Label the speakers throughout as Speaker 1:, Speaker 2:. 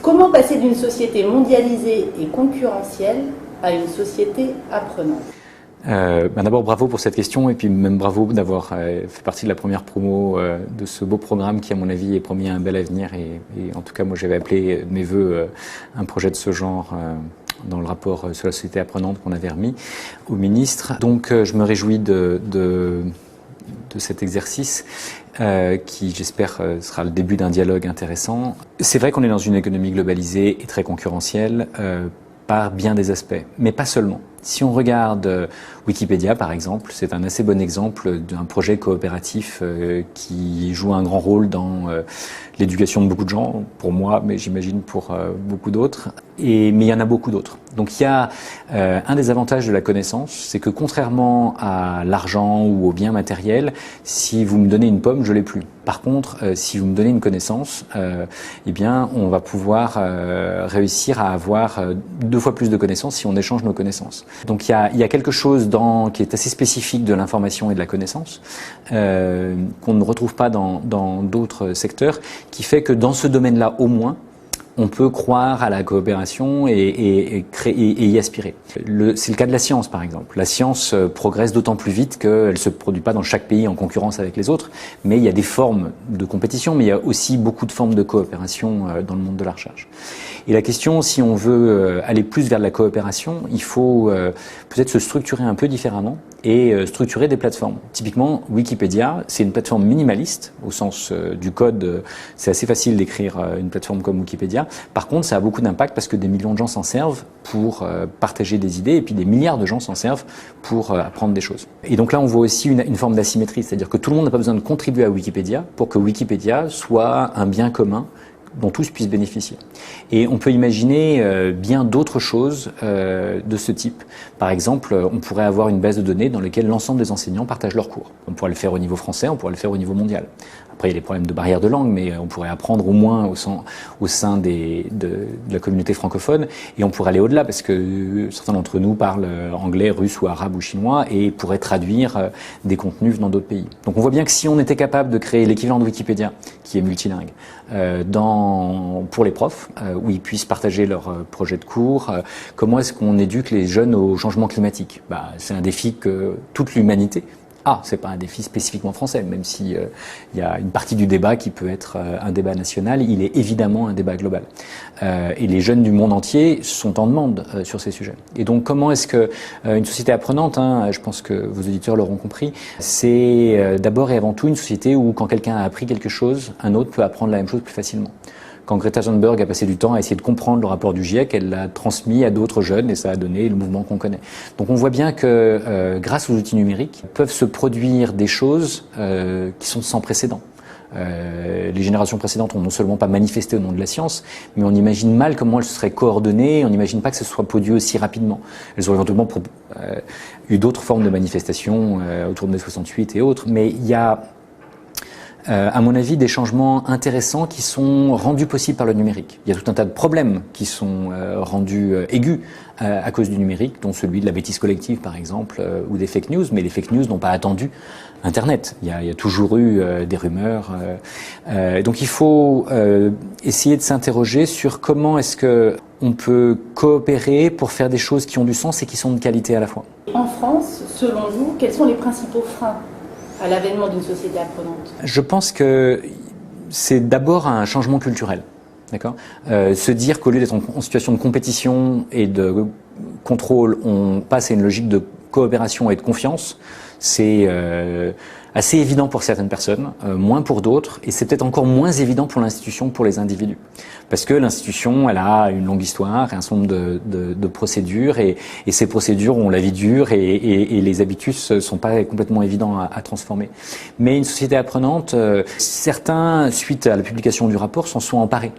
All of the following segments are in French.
Speaker 1: Comment passer d'une société mondialisée et concurrentielle à une société apprenante ?
Speaker 2: D'abord, bravo pour cette question et puis même bravo d'avoir fait partie de la première promo de ce beau programme qui, à mon avis, est promis un bel avenir. Et en tout cas, moi, j'avais appelé de mes voeux un projet de ce genre dans le rapport sur la société apprenante qu'on avait remis au ministre. Donc, je me réjouis de cet exercice qui, j'espère, sera le début d'un dialogue intéressant. C'est vrai qu'on est dans une économie globalisée et très concurrentielle par bien des aspects, mais pas seulement. Si on regarde Wikipédia, par exemple, c'est un assez bon exemple d'un projet coopératif qui joue un grand rôle dans l'éducation de beaucoup de gens, pour moi, mais j'imagine pour beaucoup d'autres. Mais il y en a beaucoup d'autres. Donc il y a un des avantages de la connaissance, c'est que contrairement à l'argent ou aux biens matériels, si vous me donnez une pomme, je l'ai plus. Par contre, si vous me donnez une connaissance, eh bien, on va pouvoir réussir à avoir 2 fois plus de connaissances si on échange nos connaissances. Donc il y a quelque chose qui est assez spécifique de l'information et de la connaissance qu'on ne retrouve pas dans d'autres secteurs, qui fait que dans ce domaine-là, au moins, on peut croire à la coopération et y aspirer. C'est le cas de la science, par exemple. La science progresse d'autant plus vite qu'elle ne se produit pas dans chaque pays en concurrence avec les autres, mais il y a des formes de compétition, mais il y a aussi beaucoup de formes de coopération dans le monde de la recherche. Et la question, si on veut aller plus vers la coopération, il faut peut-être se structurer un peu différemment et structurer des plateformes. Typiquement, Wikipédia, c'est une plateforme minimaliste, au sens du code, c'est assez facile d'écrire une plateforme comme Wikipédia. Par contre, ça a beaucoup d'impact parce que des millions de gens s'en servent pour partager des idées et puis des milliards de gens s'en servent pour apprendre des choses. Et donc là, on voit aussi une forme d'asymétrie, c'est-à-dire que tout le monde n'a pas besoin de contribuer à Wikipédia pour que Wikipédia soit un bien commun dont tous puissent bénéficier. Et on peut imaginer bien d'autres choses de ce type. Par exemple, on pourrait avoir une base de données dans laquelle l'ensemble des enseignants partagent leurs cours. On pourrait le faire au niveau français, on pourrait le faire au niveau mondial. Après, il y a les problèmes de barrière de langue, mais on pourrait apprendre au moins au sein de la communauté francophone, et on pourrait aller au-delà, parce que certains d'entre nous parlent anglais, russe ou arabe ou chinois, et pourraient traduire des contenus venant d'autres pays. Donc on voit bien que si on était capable de créer l'équivalent de Wikipédia, qui est multilingue, pour les profs, où ils puissent partager leurs projets de cours, comment est-ce qu'on éduque les jeunes au changement climatique ? C'est un défi que toute l'humanité c'est pas un défi spécifiquement français, même si il y a une partie du débat qui peut être un débat national, il est évidemment un débat global. Et les jeunes du monde entier sont en demande sur ces sujets. Et donc, comment est-ce que une société apprenante, je pense que vos auditeurs l'auront compris, c'est d'abord et avant tout une société où quand quelqu'un a appris quelque chose, un autre peut apprendre la même chose plus facilement. Quand Greta Thunberg a passé du temps à essayer de comprendre le rapport du GIEC, elle l'a transmis à d'autres jeunes et ça a donné le mouvement qu'on connaît. Donc on voit bien que grâce aux outils numériques, peuvent se produire des choses qui sont sans précédent. Les générations précédentes ont non seulement pas manifesté au nom de la science, mais on imagine mal comment elles se seraient coordonnées, on n'imagine pas que ce soit produit aussi rapidement. Elles auraient éventuellement eu d'autres formes de manifestations autour de mai 68 et autres, mais il y a à mon avis, des changements intéressants qui sont rendus possibles par le numérique. Il y a tout un tas de problèmes qui sont rendus aigus à cause du numérique, dont celui de la bêtise collective, par exemple, ou des fake news. Mais les fake news n'ont pas attendu Internet. Il y a toujours eu des rumeurs. Donc il faut essayer de s'interroger sur comment est-ce que on peut coopérer pour faire des choses qui ont du sens et qui sont de qualité à la fois.
Speaker 1: En France, selon vous, quels sont les principaux freins à l'avènement d'une société apprenante ?
Speaker 2: Je pense que c'est d'abord un changement culturel. D'accord ? Se dire qu'au lieu d'être en situation de compétition et de contrôle, on passe à une logique de coopération et de confiance, c'est assez évident pour certaines personnes, moins pour d'autres, et c'est peut-être encore moins évident pour l'institution, pour les individus. Parce que l'institution, elle a une longue histoire, et un certain nombre de procédures, et ces procédures ont la vie dure, et les habitus ne sont pas complètement évidents à transformer. Mais une société apprenante, certains, suite à la publication du rapport, s'en sont emparés.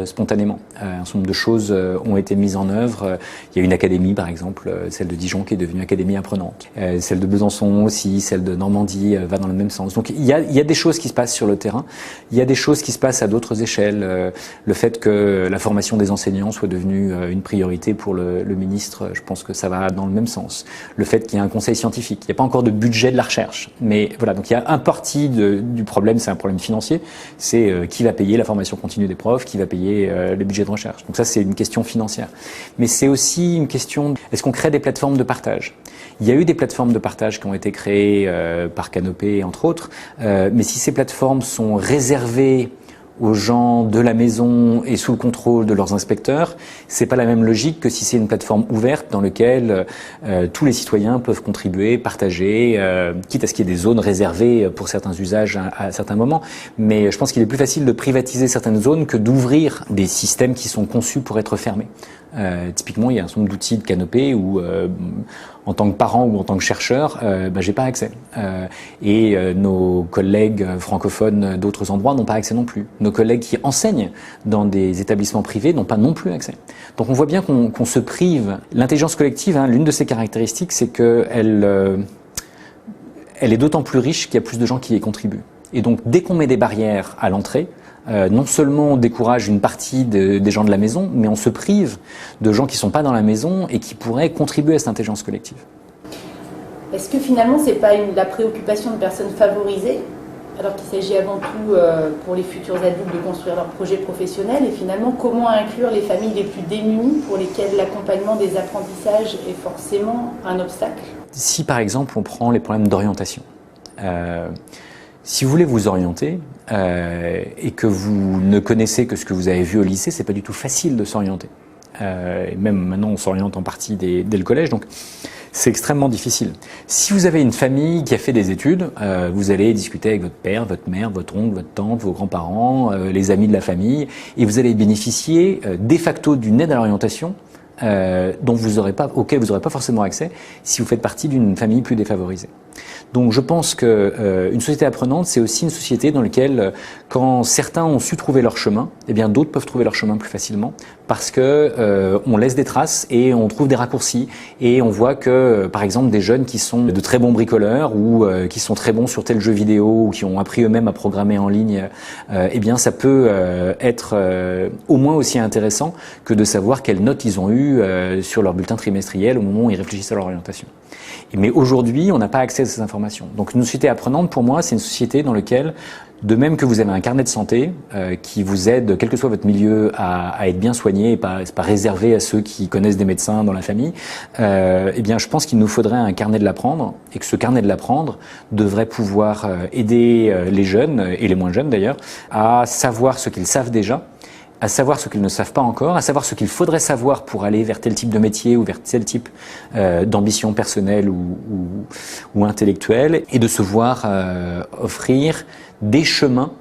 Speaker 2: Spontanément. Un certain nombre de choses ont été mises en œuvre. Il y a une académie, par exemple, celle de Dijon qui est devenue académie apprenante. Celle de Besançon, aussi, celle de Normandie va dans le même sens. Donc il y a des choses qui se passent sur le terrain, il y a des choses qui se passent à d'autres échelles. Le fait que la formation des enseignants soit devenue une priorité pour le ministre, je pense que ça va dans le même sens. Le fait qu'il y ait un conseil scientifique, il n'y a pas encore de budget de la recherche, mais voilà, donc il y a un parti du problème, c'est un problème financier, c'est qui va payer la formation continue des profs, qui va payer le budget de recherche. Donc ça, c'est une question financière. Mais c'est aussi une question, est-ce qu'on crée des plateformes de partage ? Il y a eu des plateformes de partage qui ont été créées par Canopé, entre autres, mais si ces plateformes sont réservées aux gens de la maison et sous le contrôle de leurs inspecteurs, c'est pas la même logique que si c'est une plateforme ouverte dans laquelle tous les citoyens peuvent contribuer, partager, quitte à ce qu'il y ait des zones réservées pour certains usages à certains moments. Mais je pense qu'il est plus facile de privatiser certaines zones que d'ouvrir des systèmes qui sont conçus pour être fermés. Typiquement, il y a un certain nombre d'outils de Canopé où, en tant que parent ou en tant que chercheur, j'ai pas accès. Nos collègues francophones d'autres endroits n'ont pas accès non plus. Nos collègues qui enseignent dans des établissements privés n'ont pas non plus accès. Donc on voit bien qu'on se prive. L'intelligence collective, l'une de ses caractéristiques, c'est qu'elle est d'autant plus riche qu'il y a plus de gens qui y contribuent. Et donc dès qu'on met des barrières à l'entrée, non seulement on décourage une partie des gens de la maison, mais on se prive de gens qui ne sont pas dans la maison et qui pourraient contribuer à cette intelligence collective.
Speaker 1: Est-ce que finalement, ce n'est pas la préoccupation de personnes favorisées, alors qu'il s'agit avant tout pour les futurs adultes de construire leur projet professionnel, et finalement, comment inclure les familles les plus démunies pour lesquelles l'accompagnement des apprentissages est forcément un obstacle ?
Speaker 2: Si par exemple on prend les problèmes d'orientation, si vous voulez vous orienter et que vous ne connaissez que ce que vous avez vu au lycée, c'est pas du tout facile de s'orienter. Et même maintenant, on s'oriente en partie dès le collège, donc c'est extrêmement difficile. Si vous avez une famille qui a fait des études, vous allez discuter avec votre père, votre mère, votre oncle, votre tante, vos grands-parents, les amis de la famille, et vous allez bénéficier de facto d'une aide à l'orientation auquel vous n'aurez pas forcément accès si vous faites partie d'une famille plus défavorisée. Donc je pense que une société apprenante, c'est aussi une société dans laquelle, quand certains ont su trouver leur chemin, eh bien d'autres peuvent trouver leur chemin plus facilement, parce que on laisse des traces et on trouve des raccourcis, et on voit que, par exemple, des jeunes qui sont de très bons bricoleurs ou qui sont très bons sur tel jeu vidéo ou qui ont appris eux-mêmes à programmer en ligne, eh bien ça peut être au moins aussi intéressant que de savoir quelles notes ils ont eues sur leur bulletin trimestriel au moment où ils réfléchissent à leur orientation. Mais aujourd'hui, on n'a pas accès à ces informations. Donc une société apprenante, pour moi, c'est une société dans laquelle, de même que vous avez un carnet de santé qui vous aide, quel que soit votre milieu, à être bien soigné, et c'est pas réservé à ceux qui connaissent des médecins dans la famille, eh bien je pense qu'il nous faudrait un carnet de l'apprendre, et que ce carnet de l'apprendre devrait pouvoir aider les jeunes, et les moins jeunes d'ailleurs, à savoir ce qu'ils savent déjà, à savoir ce qu'ils ne savent pas encore, à savoir ce qu'il faudrait savoir pour aller vers tel type de métier ou vers tel type d'ambition personnelle ou intellectuelle, et de se voir offrir des chemins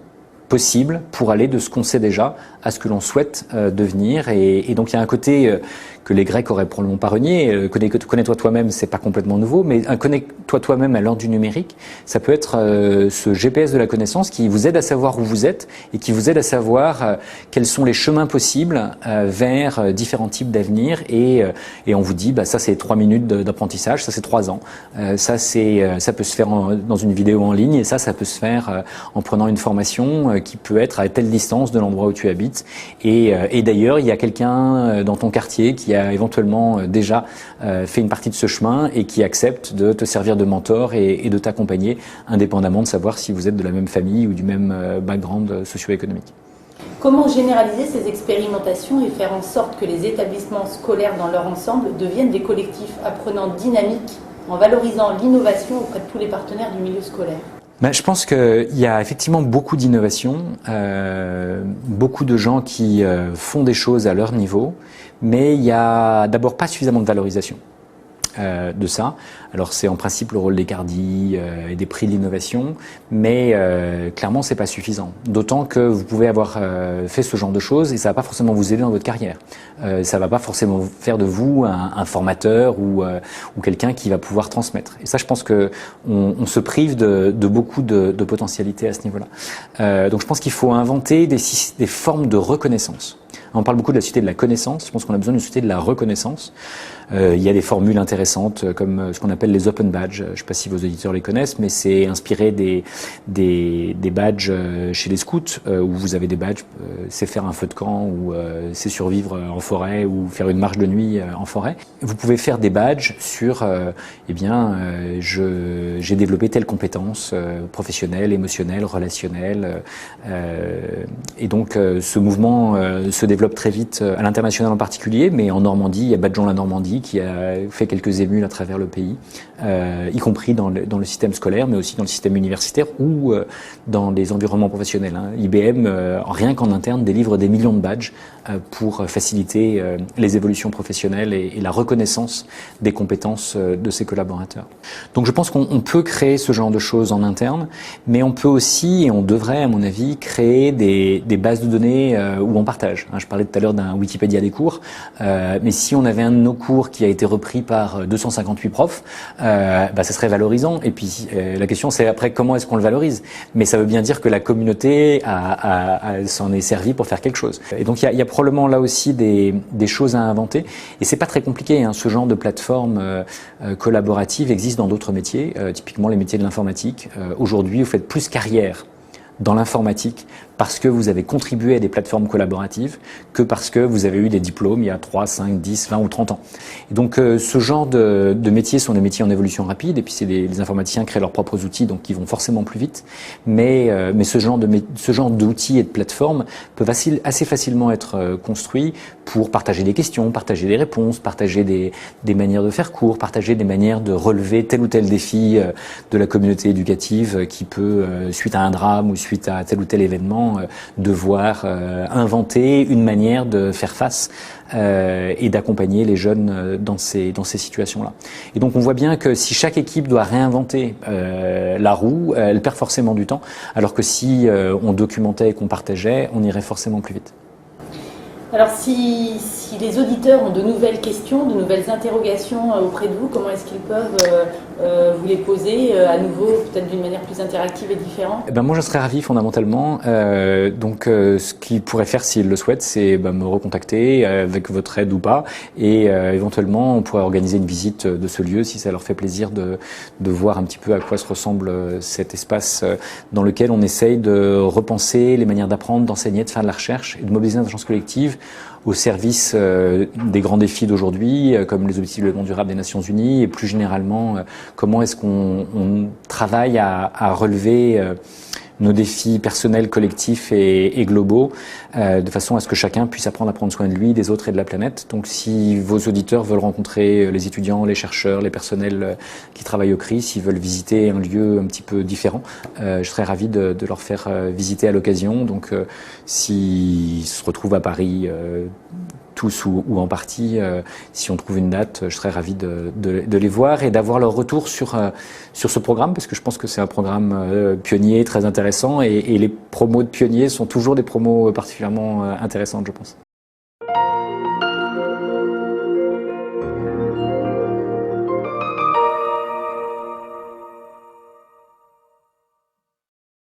Speaker 2: possibles pour aller de ce qu'on sait déjà à ce que l'on souhaite devenir. Et donc il y a un côté que les Grecs auraient probablement pas renié. Connais-toi toi-même, c'est pas complètement nouveau, mais un connais-toi toi-même à l'heure du numérique, ça peut être ce GPS de la connaissance qui vous aide à savoir où vous êtes et qui vous aide à savoir quels sont les chemins possibles vers différents types d'avenir. Et on vous dit, ça c'est 3 minutes d'apprentissage, ça c'est 3 ans, ça peut se faire dans une vidéo en ligne, et ça peut se faire en prenant une formation qui peut être à telle distance de l'endroit où tu habites. Et d'ailleurs, il y a quelqu'un dans ton quartier qui a éventuellement déjà fait une partie de ce chemin et qui accepte de te servir de mentor et de t'accompagner, indépendamment de savoir si vous êtes de la même famille ou du même background socio-économique.
Speaker 1: Comment généraliser ces expérimentations et faire en sorte que les établissements scolaires dans leur ensemble deviennent des collectifs apprenants dynamiques en valorisant l'innovation auprès de tous les partenaires du milieu scolaire ?
Speaker 2: Je pense qu'il y a effectivement beaucoup d'innovation, beaucoup de gens qui font des choses à leur niveau, mais il y a d'abord pas suffisamment de valorisation de ça. Alors c'est en principe le rôle des CARDI et des prix de l'innovation, mais clairement c'est pas suffisant. D'autant que vous pouvez avoir fait ce genre de choses et ça va pas forcément vous aider dans votre carrière. Ça va pas forcément faire de vous un formateur ou quelqu'un qui va pouvoir transmettre. Et ça, je pense que on se prive de beaucoup de potentialités à ce niveau-là. Donc je pense qu'il faut inventer des formes de reconnaissance. On parle beaucoup de la société de la connaissance, je pense qu'on a besoin d'une société de la reconnaissance. Il y a des formules intéressantes comme ce qu'on appelle les open badges. Je ne sais pas si vos auditeurs les connaissent, mais c'est inspiré des badges chez les scouts où vous avez des badges, c'est faire un feu de camp ou c'est survivre en forêt ou faire une marche de nuit en forêt. Vous pouvez faire des badges sur j'ai développé telle compétence professionnelle, émotionnelle, relationnelle. Et donc ce mouvement se développe très vite à l'international en particulier, mais en Normandie, il y a Badgeons la Normandie qui a fait quelques émules à travers le pays, y compris dans le système scolaire, mais aussi dans le système universitaire ou dans les environnements professionnels. IBM, rien qu'en interne, délivre des millions de badges pour faciliter les évolutions professionnelles et la reconnaissance des compétences de ses collaborateurs. Donc je pense qu'on peut créer ce genre de choses en interne, mais on peut aussi, et on devrait à mon avis, créer des bases de données où on partage. Je parlais tout à l'heure d'un Wikipédia des cours, mais si on avait un de nos cours qui a été repris par 258 profs, ça serait valorisant. Et puis la question c'est après comment est-ce qu'on le valorise. Mais ça veut bien dire que la communauté s'en est servie pour faire quelque chose. Et donc il y a probablement là aussi des choses à inventer. Et c'est pas très compliqué. Ce genre de plateforme collaborative existe dans d'autres métiers, typiquement les métiers de l'informatique. Aujourd'hui, vous faites plus carrière dans l'informatique parce que vous avez contribué à des plateformes collaboratives que parce que vous avez eu des diplômes il y a 3, 5, 10, 20 ou 30 ans. Et donc ce genre de métiers sont des métiers en évolution rapide et puis les informaticiens créent leurs propres outils donc ils vont forcément plus vite. Mais ce genre d'outils et de plateformes peuvent assez facilement être construits pour partager des questions, partager des réponses, partager des manières de faire cours, partager des manières de relever tel ou tel défi de la communauté éducative qui peut, suite à un drame ou suite à tel ou tel événement, devoir inventer une manière de faire face et d'accompagner les jeunes dans ces situations-là. Et donc on voit bien que si chaque équipe doit réinventer la roue, elle perd forcément du temps, alors que si on documentait et qu'on partageait, on irait forcément plus vite.
Speaker 1: Alors si les auditeurs ont de nouvelles questions, de nouvelles interrogations auprès de vous, comment est-ce qu'ils peuvent vous les poser à nouveau, peut-être d'une manière plus interactive et différente?
Speaker 2: Moi je serais ravi fondamentalement. Ce qu'ils pourraient faire s'ils le souhaitent, c'est me recontacter avec votre aide ou pas, et éventuellement on pourrait organiser une visite de ce lieu si ça leur fait plaisir de voir un petit peu à quoi se ressemble cet espace dans lequel on essaye de repenser les manières d'apprendre, d'enseigner, de faire de la recherche et de mobiliser l'intelligence collective au service des grands défis d'aujourd'hui, comme les objectifs de développement durable des Nations Unies, et plus généralement, comment est-ce qu'on travaille à relever nos défis personnels, collectifs et globaux, de façon à ce que chacun puisse apprendre à prendre soin de lui, des autres et de la planète. Donc si vos auditeurs veulent rencontrer les étudiants, les chercheurs, les personnels qui travaillent au CRI, s'ils veulent visiter un lieu un petit peu différent, je serais ravi de leur faire visiter à l'occasion. Donc s'ils se retrouvent à Paris, tous ou en partie, si on trouve une date, je serais ravi de les voir et d'avoir leur retour sur ce programme, parce que je pense que c'est un programme pionnier, très intéressant, et les promos de pionniers sont toujours des promos particulièrement intéressantes, je pense.